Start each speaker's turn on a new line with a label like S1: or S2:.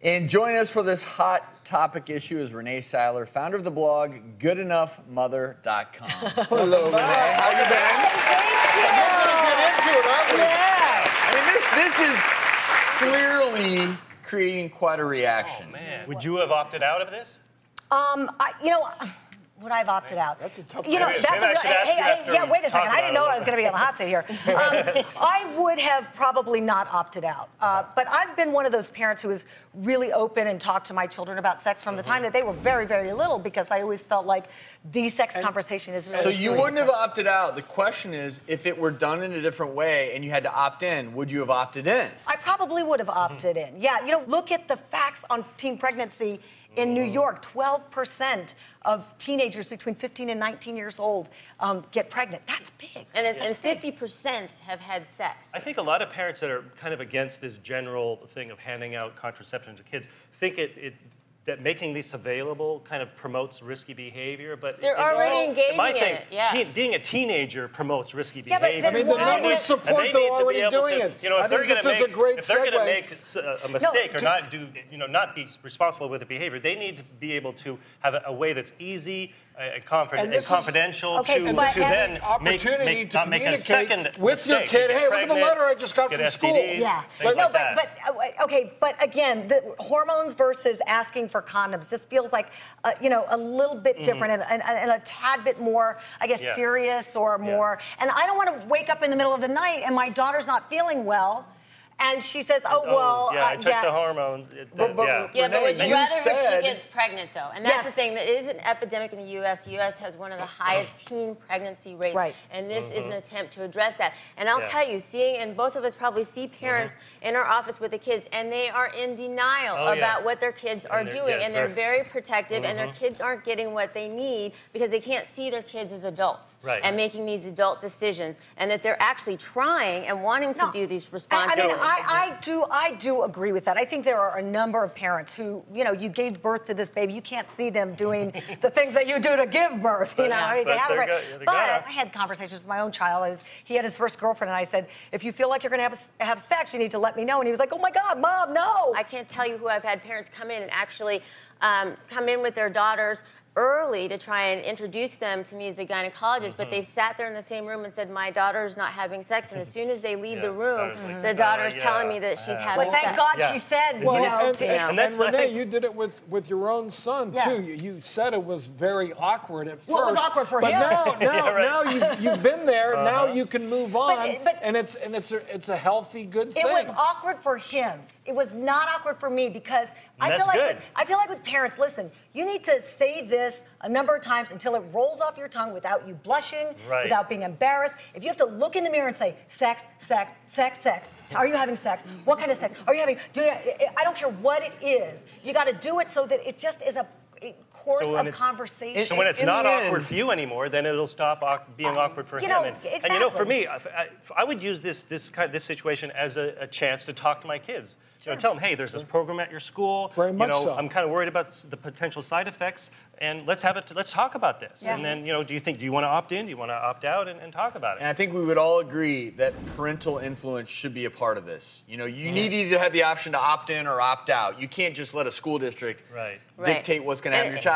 S1: And joining us for this hot topic issue is Renee Seiler, founder of the blog GoodEnoughMother.com. Hello, Renee. How you been? We're gonna get into it, aren't we? Yeah. I mean, this is clearly creating quite a reaction.
S2: Oh, man. Would you have opted out of this?
S3: Would I have opted out?
S4: That's a tough
S3: question. That's a real, yeah, wait a second. I didn't know I was going to be on the hot seat here. I would have probably not opted out. But I've been one of those parents who is really open and talked to my children about sex from the time that they were very, very little, because I always felt like the sex conversation is really
S1: So you wouldn't have opted out. The question is, if it were done in a different way and you had to opt in, would you have opted in?
S3: I probably would have opted in. Yeah, look at the facts on teen pregnancy. In New York, 12% of teenagers between 15 and 19 years old get pregnant. That's big.
S5: And 50% have had sex.
S2: I think a lot of parents that are kind of against this general thing of handing out contraception to kids think that making these available kind of promotes risky behavior, but
S5: they're already engaging in it. Yeah.
S2: Being a teenager promotes risky behavior.
S4: I mean, the numbers support they're already doing it.
S2: I think this is a great segue. If they're going to make a mistake or not be responsible with the behavior, they need to be able to have a way that's easy and confidential to then not make a second
S4: with your kid. Hey, look at the letter I just got from school.
S3: Yeah. But again, the hormones versus asking for condoms just feels like a little bit different and a tad bit more, I guess, serious or more. And I don't want to wake up in the middle of the night and my daughter's not feeling well. And she says,
S2: I took the hormone.
S5: But would you rather if she gets pregnant, though? And that's the thing. That is an epidemic in the U.S. The U.S. has one of the highest teen pregnancy rates.
S3: Right.
S5: And this is an attempt to address that. And I'll tell you, and both of us probably see parents in our office with the kids, and they are in denial about what their kids are doing. And they're very protective, and their kids aren't getting what they need because they can't see their kids as adults and making these adult decisions, and that they're actually trying and wanting to do these responsibilities.
S3: I do agree with that. I think there are a number of parents who, you gave birth to this baby. You can't see them doing the things that you do to give birth, But I had conversations with my own child. He had his first girlfriend, and I said, if you feel like you're going to have sex, you need to let me know. And he was like, oh my God, Mom, no.
S5: I can't tell you who I've had parents come in and actually come in with their daughters early to try and introduce them to me as a gynecologist, but they've sat there in the same room and said, my daughter's not having sex, and as soon as they leave the room, the daughter's telling me that she's having sex.
S3: But thank God she said,
S4: and Renee, you did it with your own son, too. You said it was very awkward at first.
S3: Well, it was awkward for him.
S4: But now you've been there, now you can move on, and it's a healthy, good thing.
S3: It was awkward for him. It was not awkward for me because I feel like with parents, listen, you need to say this a number of times until it rolls off your tongue without you blushing, without being embarrassed. If you have to look in the mirror and say, sex, sex, sex, sex, are you having sex? What kind of sex? Are you having, I don't care what it is. You got to do it so that it just is a course of conversation.
S2: So when it's not awkward for you anymore, then it'll stop being awkward for him. And for me, I would use this situation as a chance to talk to my kids. Tell them, hey, there's this program at your school.
S4: Very much so.
S2: I'm kind of worried about the potential side effects, and let's talk about this. Yeah. And then, do you want to opt in? Do you want to opt out and talk about it?
S1: And I think we would all agree that parental influence should be a part of this. You need to either have the option to opt in or opt out. You can't just let a school district dictate what's going to happen to your child.